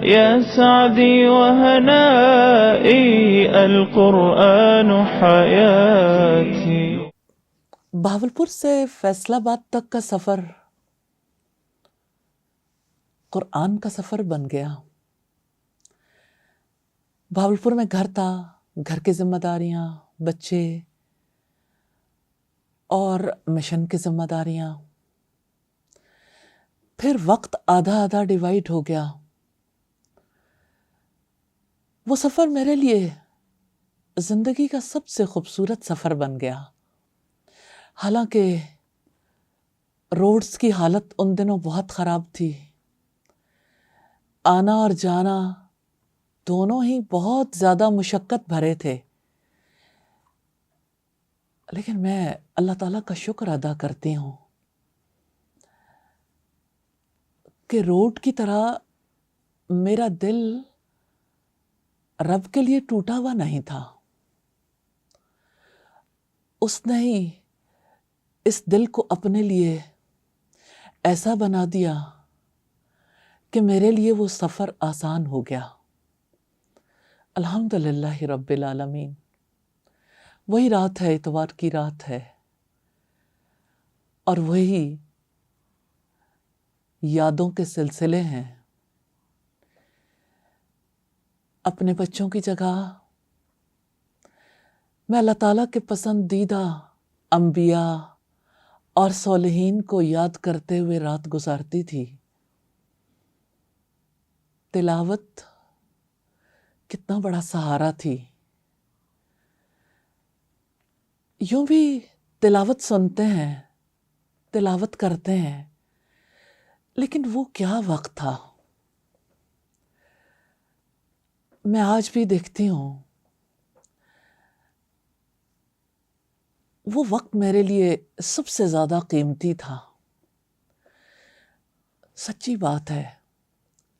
يا سعدي وهنائي القرآن حياتي. بہاولپور سے فیصل آباد تک کا سفر قرآن کا سفر بن گیا. بہاولپور میں گھر تھا، گھر کی ذمہ داریاں، بچے اور مشن کی ذمہ داریاں. پھر وقت آدھا آدھا ڈیوائیڈ ہو گیا. وہ سفر میرے لیے زندگی کا سب سے خوبصورت سفر بن گیا. حالانکہ روڈز کی حالت ان دنوں بہت خراب تھی. آنا اور جانا دونوں ہی بہت زیادہ مشقت بھرے تھے. لیکن میں اللہ تعالیٰ کا شکر ادا کرتی ہوں کہ روڈ کی طرح میرا دل رب کے لیے ٹوٹا ہوا نہیں تھا. اس نے ہی اس دل کو اپنے لیے ایسا بنا دیا کہ میرے لیے وہ سفر آسان ہو گیا. الحمدللہ رب العالمین. وہی رات ہے، اتوار کی رات ہے، اور وہی یادوں کے سلسلے ہیں. اپنے بچوں کی جگہ میں اللہ تعالیٰ کے پسندیدہ انبیاء اور صالحین کو یاد کرتے ہوئے رات گزارتی تھی. تلاوت کتنا بڑا سہارا تھی. یوں بھی تلاوت سنتے ہیں، تلاوت کرتے ہیں، لیکن وہ کیا وقت تھا. میں آج بھی دیکھتی ہوں وہ وقت میرے لیے سب سے زیادہ قیمتی تھا. سچی بات ہے،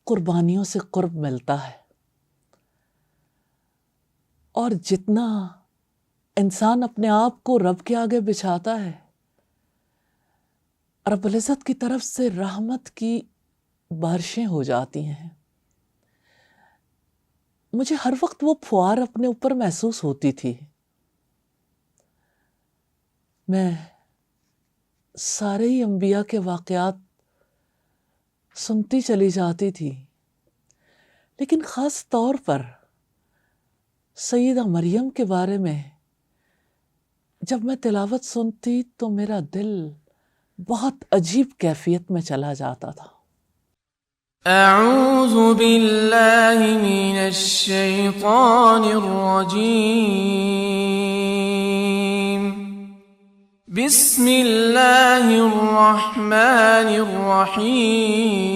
قربانیوں سے قرب ملتا ہے، اور جتنا انسان اپنے آپ کو رب کے آگے بچھاتا ہے، رب العزت کی طرف سے رحمت کی بارشیں ہو جاتی ہیں. مجھے ہر وقت وہ پھوار اپنے اوپر محسوس ہوتی تھی. میں سارے ہی انبیاء کے واقعات سنتی چلی جاتی تھی، لیکن خاص طور پر سیدہ مریم کے بارے میں جب میں تلاوت سنتی تو میرا دل بہت عجیب کیفیت میں چلا جاتا تھا. اعوذ باللہ من الشیطان الرجیم. بسم اللہ الرحمن الرحیم.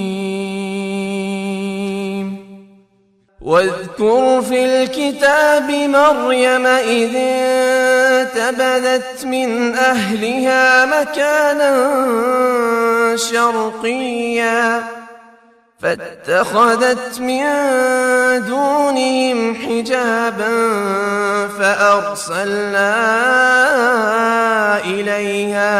واذكر في الكتاب مريم إذ انتبذت من أهلها مكانا شرقيا فاتخذت من دونهم حجابا فأرسلنا إليها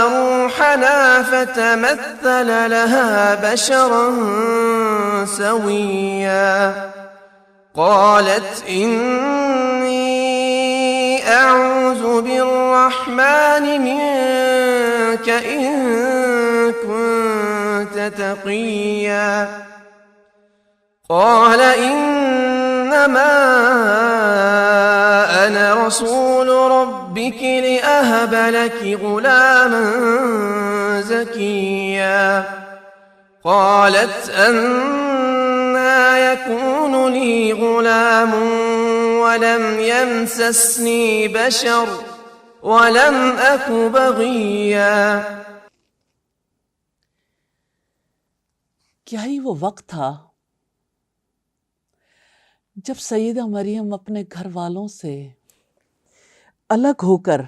روحنا فتمثل لها بشرا سويا. قالت إني أعوذ بالرحمن منك إن كنت تقيا. قال إنما أنا رسول ربك لأهب لك غلاما زكيا. قالت أنى يكون لي غلام ولم يمسسني بشر ولم أك بغيا. کیا ہی وہ وقت تھا جب سیدہ مریم اپنے گھر والوں سے الگ ہو کر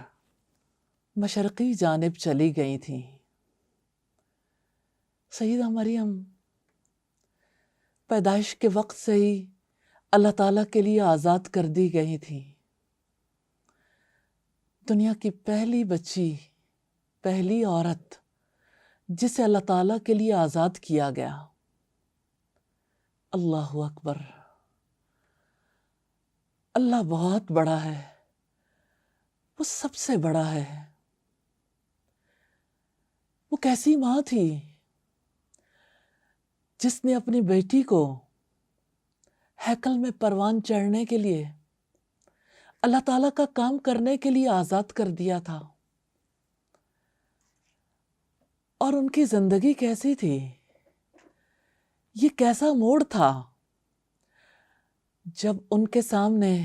مشرقی جانب چلی گئی تھیں. سیدہ مریم پیدائش کے وقت سے ہی اللہ تعالیٰ کے لیے آزاد کر دی گئی تھی. دنیا کی پہلی بچی پہلی عورت جسے اللہ تعالیٰ کے لیے آزاد کیا گیا۔ اللہ اکبر! اللہ بہت بڑا ہے، وہ سب سے بڑا ہے۔ وہ کیسی ماں تھی جس نے اپنی بیٹی کو ہیکل میں پروان چڑھنے کے لیے، اللہ تعالیٰ کا کام کرنے کے لیے آزاد کر دیا تھا۔ اور ان کی زندگی کیسی تھی؟ یہ کیسا موڑ تھا جب ان کے سامنے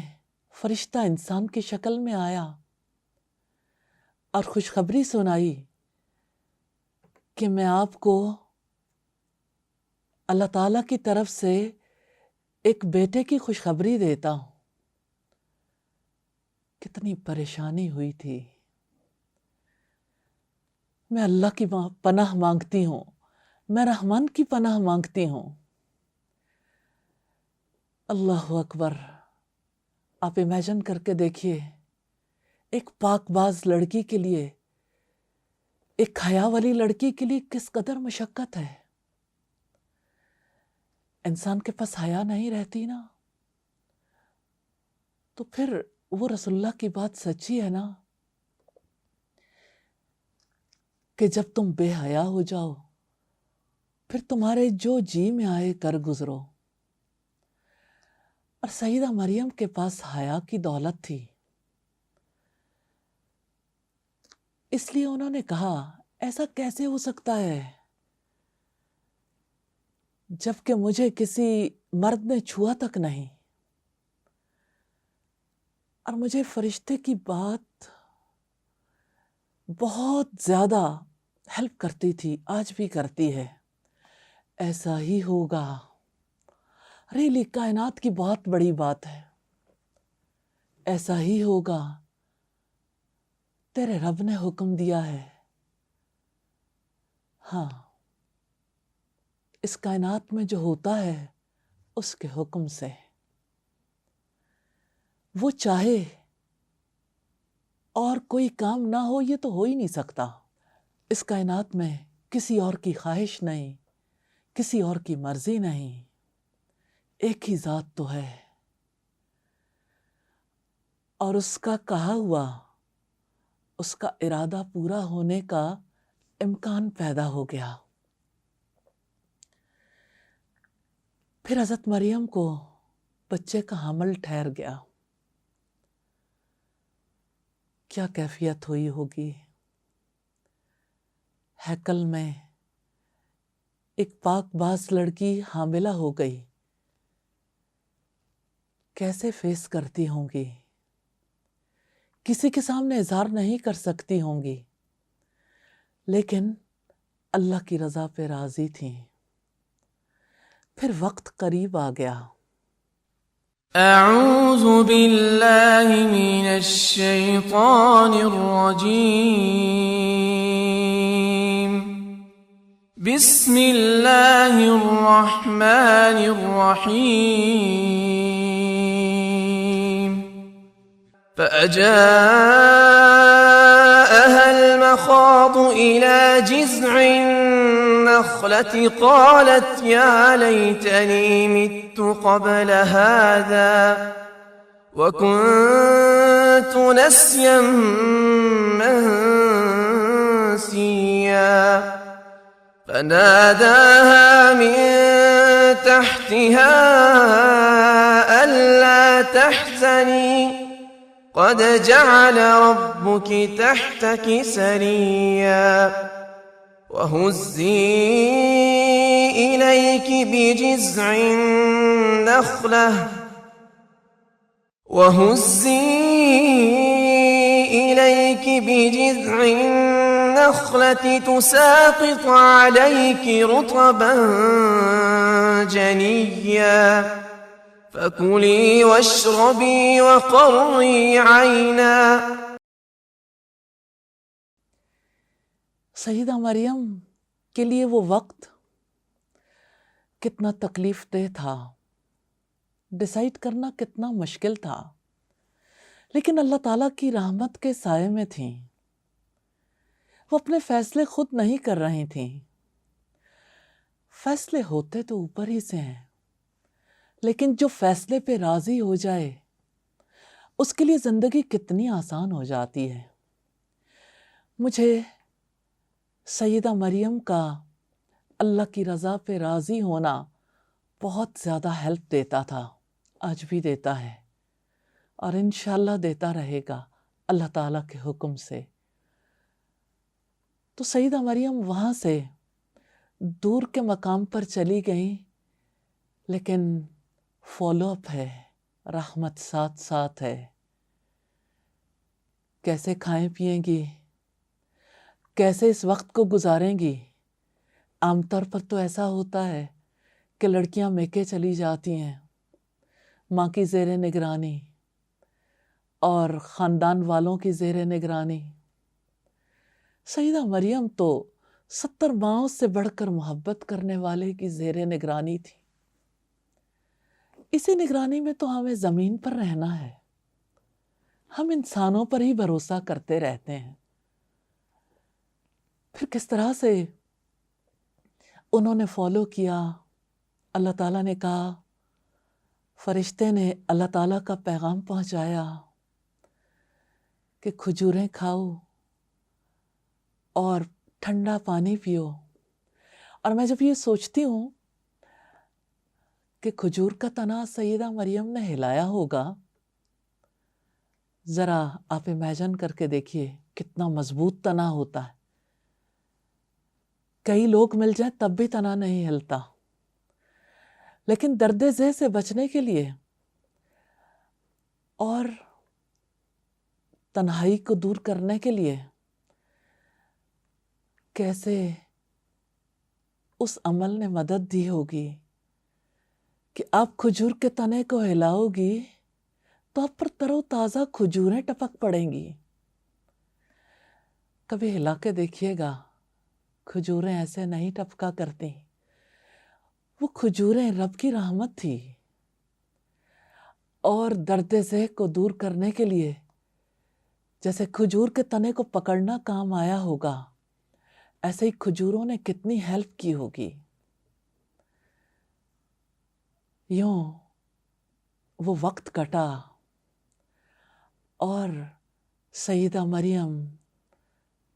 فرشتہ انسان کی شکل میں آیا اور خوشخبری سنائی کہ میں آپ کو اللہ تعالیٰ کی طرف سے ایک بیٹے کی خوشخبری دیتا ہوں۔ کتنی پریشانی ہوئی تھی۔ میں اللہ کی پناہ مانگتی ہوں، میں رحمان کی پناہ مانگتی ہوں۔ اللہ اکبر! آپ امیجن کر کے دیکھیے، ایک پاک باز لڑکی کے لیے، ایک حیا والی لڑکی کے لیے کس قدر مشقت ہے۔ انسان کے پاس حیا نہیں رہتی نا، تو پھر وہ رسول اللہ کی بات سچی ہے نا کہ جب تم بے حیا ہو جاؤ پھر تمہارے جو جی میں آئے کر گزرو۔ اور سیدہ مریم کے پاس حیا کی دولت تھی، اس لیے انہوں نے کہا ایسا کیسے ہو سکتا ہے جبکہ مجھے کسی مرد نے چھوا تک نہیں۔ اور مجھے فرشتے کی بات بہت زیادہ ہیلپ کرتی تھی، آج بھی کرتی ہے۔ ایسا ہی ہوگا، ریلی کائنات کی بہت بڑی بات ہے۔ ایسا ہی ہوگا، تیرے رب نے حکم دیا ہے۔ ہاں، اس کائنات میں جو ہوتا ہے اس کے حکم سے، وہ چاہے اور کوئی کام نہ ہو، یہ تو ہو ہی نہیں سکتا۔ اس کائنات میں کسی اور کی خواہش نہیں، کسی اور کی مرضی نہیں، ایک ہی ذات تو ہے، اور اس کا کہا ہوا، اس کا ارادہ پورا ہونے کا امکان پیدا ہو گیا۔ پھر حضرت مریم کو بچے کا حمل ٹھہر گیا۔ کیا کیفیت ہوئی ہوگی؟ ہیکل میں ایک پاک باز لڑکی حاملہ ہو گئی، کیسے فیس کرتی ہوں گی؟ کسی کے سامنے اظہار نہیں کر سکتی ہوں گی، لیکن اللہ کی رضا پہ راضی تھیں۔ پھر وقت قریب آ گیا۔ اعوذ باللہ من الشیطان الرجیم، بسم اللہ الرحمن الرحیم۔ فأجاءها المخاض إلى جذع النخلة قالت يا ليتني مت قبل هذا وكنت نسيا منسيا، فناداها من تحتها ألا تحزني قد جعل ربك تحتك سريا، وهزي إليك بجذع النخلة تساقط عليك رطبا جنيا، فكلي واشربي وقري عينا۔ سیدہ مریم کے لیے وہ وقت کتنا تکلیف دہ تھا، ڈیسائیڈ کرنا کتنا مشکل تھا، لیکن اللہ تعالیٰ کی رحمت کے سائے میں تھیں۔ وہ اپنے فیصلے خود نہیں کر رہی تھیں. فیصلے ہوتے تو اوپر ہی سے ہیں، لیکن جو فیصلے پہ راضی ہو جائے اس کے لیے زندگی کتنی آسان ہو جاتی ہے. مجھے سیدہ مریم کا اللہ کی رضا پہ راضی ہونا بہت زیادہ ہیلپ دیتا تھا، آج بھی دیتا ہے اور انشاءاللہ دیتا رہے گا اللہ تعالیٰ کے حکم سے. تو سیدہ مریم وہاں سے دور کے مقام پر چلی گئیں، لیکن فالو اپ ہے، رحمت ساتھ ساتھ ہے. کیسے کھائیں پیئیں گی، کیسے اس وقت کو گزاریں گی. عام طور پر تو ایسا ہوتا ہے کہ لڑکیاں میکے چلی جاتی ہیں ماں کی زیر نگرانی اور خاندان والوں کی زیر نگرانی. سیدہ مریم تو 70 ماؤں سے بڑھ کر محبت کرنے والے کی زیر نگرانی تھی. اسی نگرانی میں تو ہمیں زمین پر رہنا ہے. ہم انسانوں پر ہی بھروسہ کرتے رہتے ہیں. پھر کس طرح سے انہوں نے فالو کیا. اللہ تعالیٰ نے کہا، فرشتے نے اللہ تعالیٰ کا پیغام پہنچایا کہ کھجوریں کھاؤ اور ٹھنڈا پانی پیو. اور میں جب یہ سوچتی ہوں کہ کھجور کا تنا سیدہ مریم نے ہلایا ہوگا، ذرا آپ امیجن کر کے دیکھیے کتنا مضبوط تنا ہوتا ہے. کئی لوگ مل جائیں تب بھی تنا نہیں ہلتا. لیکن درد ذہ سے بچنے کے لیے اور تنہائی کو دور کرنے کے لیے کیسے اس عمل نے مدد دی ہوگی کہ آپ کھجور کے تنے کو ہلاؤ گی تو آپ پر تر و تازہ کھجوریں ٹپک پڑیں گی. کبھی ہلا کے دیکھیے گا، کھجوریں ایسے نہیں ٹپکا کرتی. وہ کھجوریں رب کی رحمت تھی، اور درد ذہ کو دور کرنے کے لیے جیسے کھجور کے تنے کو پکڑنا کام آیا ہوگا، ایسے ہی کھجوروں نے کتنی ہیلپ کی ہوگی. یوں وہ وقت کٹا اور سیدہ مریم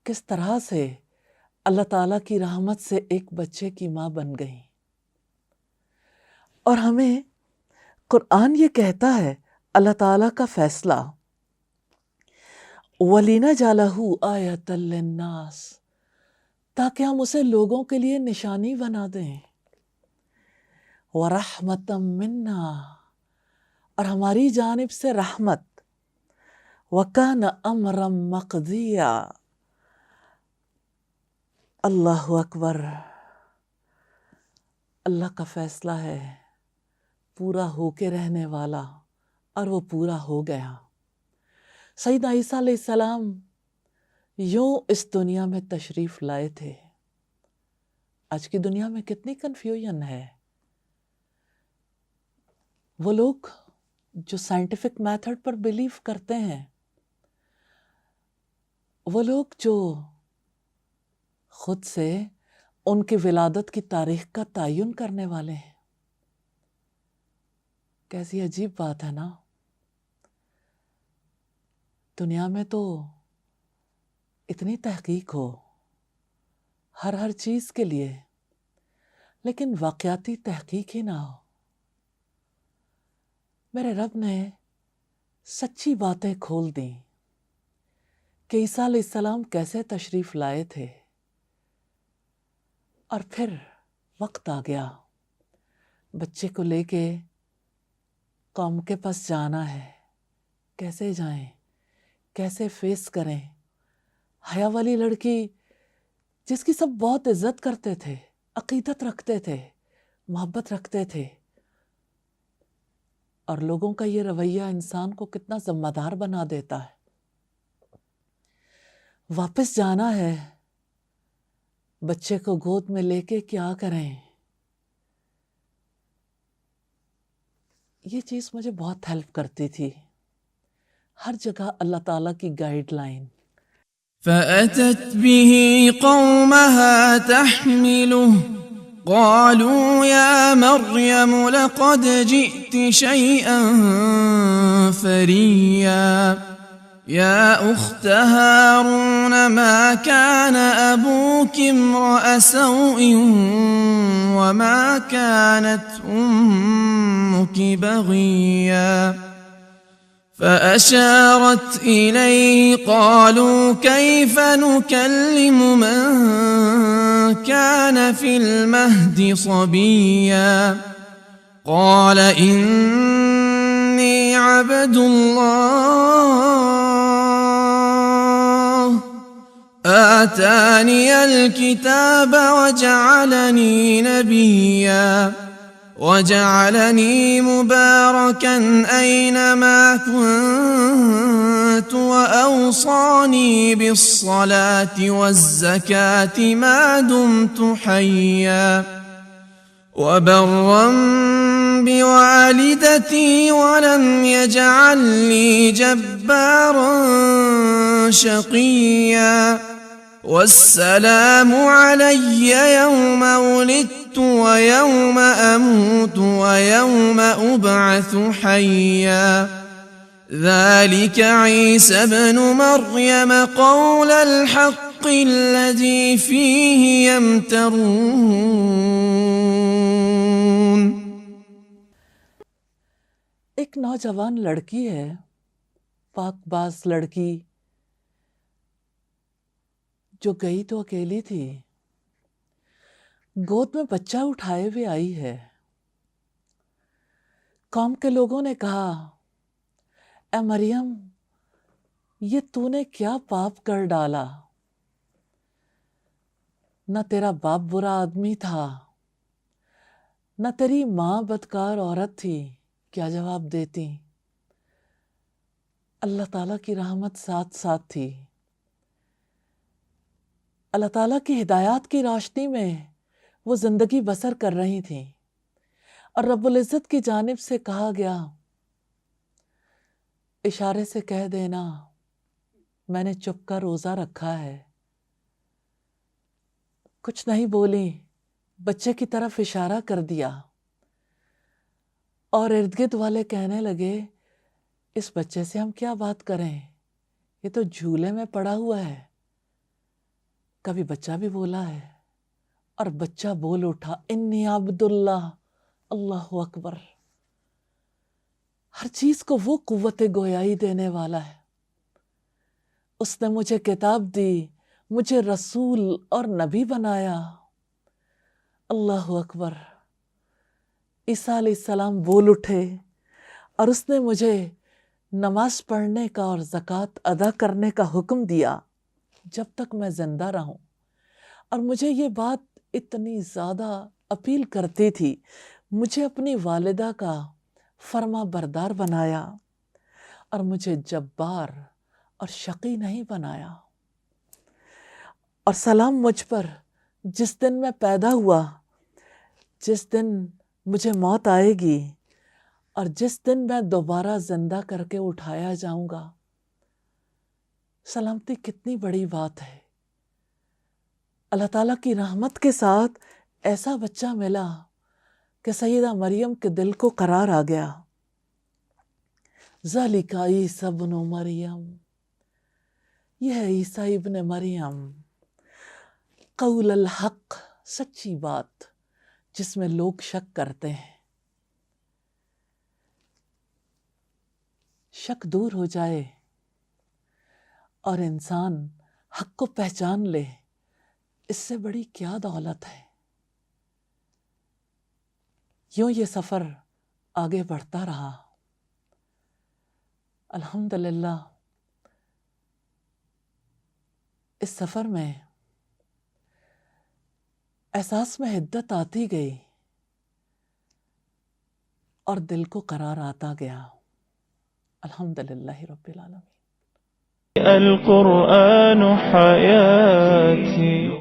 کس طرح سے اللہ تعالیٰ کی رحمت سے ایک بچے کی ماں بن گئی. اور ہمیں قرآن یہ کہتا ہے، اللہ تعالیٰ کا فیصلہ، وَلِنَجْعَلَهُ آیَةً لِلنَّاسِ، تاکہ ہم اسے لوگوں کے لیے نشانی بنا دیں. وَرَحْمَةً مِنَّا، اور ہماری جانب سے رحمت. وَكَانَ أَمْرًا مَقْضِيًّا. اللہ اکبر، اللہ کا فیصلہ ہے پورا ہو کے رہنے والا، اور وہ پورا ہو گیا. سیدنا عیسیٰ علیہ السلام یوں اس دنیا میں تشریف لائے تھے. آج کی دنیا میں کتنی کنفیوژن ہے. وہ لوگ جو سائنٹیفک میتھڈ پر بلیو کرتے ہیں، وہ لوگ جو خود سے ان کی ولادت کی تاریخ کا تعین کرنے والے ہیں. کیسی عجیب بات ہے نا. دنیا میں تو اتنی تحقیق ہو ہر چیز کے لیے، لیکن واقعاتی تحقیق ہی نہ ہو. میرے رب نے سچی باتیں کھول دیں کہ عیسیٰ علیہ السلام کیسے تشریف لائے تھے. اور پھر وقت آ گیا بچے کو لے کے قوم کے پاس جانا ہے. کیسے جائیں، کیسے فیس کریں. حیا والی لڑکی جس کی سب بہت عزت کرتے تھے، عقیدت رکھتے تھے، محبت رکھتے تھے، اور لوگوں کا یہ رویہ انسان کو کتنا ذمہ دار بنا دیتا ہے. واپس جانا ہے، بچے کو گود میں لے کے کیا کریں. یہ چیز مجھے بہت ہیلپ کرتی تھی. ہر جگہ اللہ تعالیٰ کی گائیڈ لائن. فأتت به قومها تحمله قالوا يا مريم لقد جئت شيئا فريا يا أخت هارون ما كان أبوك امرأ سوء وما كانت أمك بغيا فأشارت إليه قالوا كيف نكلم من كان في المهد صبيا قال إني عبد الله آتاني الكتاب وجعلني نبيا وجعلني مباركا أينما كنت وأوصاني بالصلاة والزكاة ما دمت حيا وبرا بوالدتي ولم يجعلني جبارا شقيا والسلام علي يوم ولدت ويوم أموت ويوم أبعث حيا ذلك عيسى ابن مريم قول الحق الذي فيه يمترون. ایک نوجوان لڑکی ہے، پاک باز لڑکی، جو گئی تو اکیلی تھی، گود میں بچہ اٹھائے ہوئے آئی ہے. قوم کے لوگوں نے کہا اے مریم، یہ تو نے کیا پاپ کر ڈالا؟ نہ تیرا باپ برا آدمی تھا، نہ تیری ماں بدکار عورت تھی. کیا جواب دیتی؟ اللہ تعالیٰ کی رحمت ساتھ ساتھ تھی. اللہ تعالیٰ کی ہدایات کی روشنی میں وہ زندگی بسر کر رہی تھیں، اور رب العزت کی جانب سے کہا گیا اشارے سے کہہ دینا میں نے چپ کر روزہ رکھا ہے. کچھ نہیں بولی، بچے کی طرف اشارہ کر دیا، اور ارد گرد والے کہنے لگے اس بچے سے ہم کیا بات کریں، یہ تو جھولے میں پڑا ہوا ہے. کبھی بچہ بھی بولا ہے، اور بچہ بول اٹھا انی عبد اللہ. اللہ اکبر. ہر چیز کو وہ قوت گویائی دینے والا ہے. اس نے مجھے کتاب دی، مجھے رسول اور نبی بنایا. اللہ اکبر. عیسیٰ علیہ السلام بول اٹھے اور اس نے مجھے نماز پڑھنے کا اور زکوٰۃ ادا کرنے کا حکم دیا جب تک میں زندہ رہوں. اور مجھے یہ بات اتنی زیادہ اپیل کرتی تھی، مجھے اپنی والدہ کا فرما بردار بنایا اور مجھے جبار اور شقی نہیں بنایا. اور سلام مجھ پر جس دن میں پیدا ہوا، جس دن مجھے موت آئے گی، اور جس دن میں دوبارہ زندہ کر کے اٹھایا جاؤں گا. سلامتی کتنی بڑی بات ہے. اللہ تعالیٰ کی رحمت کے ساتھ ایسا بچہ ملا کہ سیدہ مریم کے دل کو قرار آ گیا. ذالک عیسی ابن مریم، یہ ہے عیسیٰ ابن مریم، قول الحق، سچی بات جس میں لوگ شک کرتے ہیں. شک دور ہو جائے اور انسان حق کو پہچان لے، اس سے بڑی کیا دولت ہے. یوں یہ سفر آگے بڑھتا رہا. الحمدللہ اس سفر میں احساس میں حدت آتی گئی اور دل کو قرار آتا گیا. الحمدللہ رب العالمین. القرآن حياتي.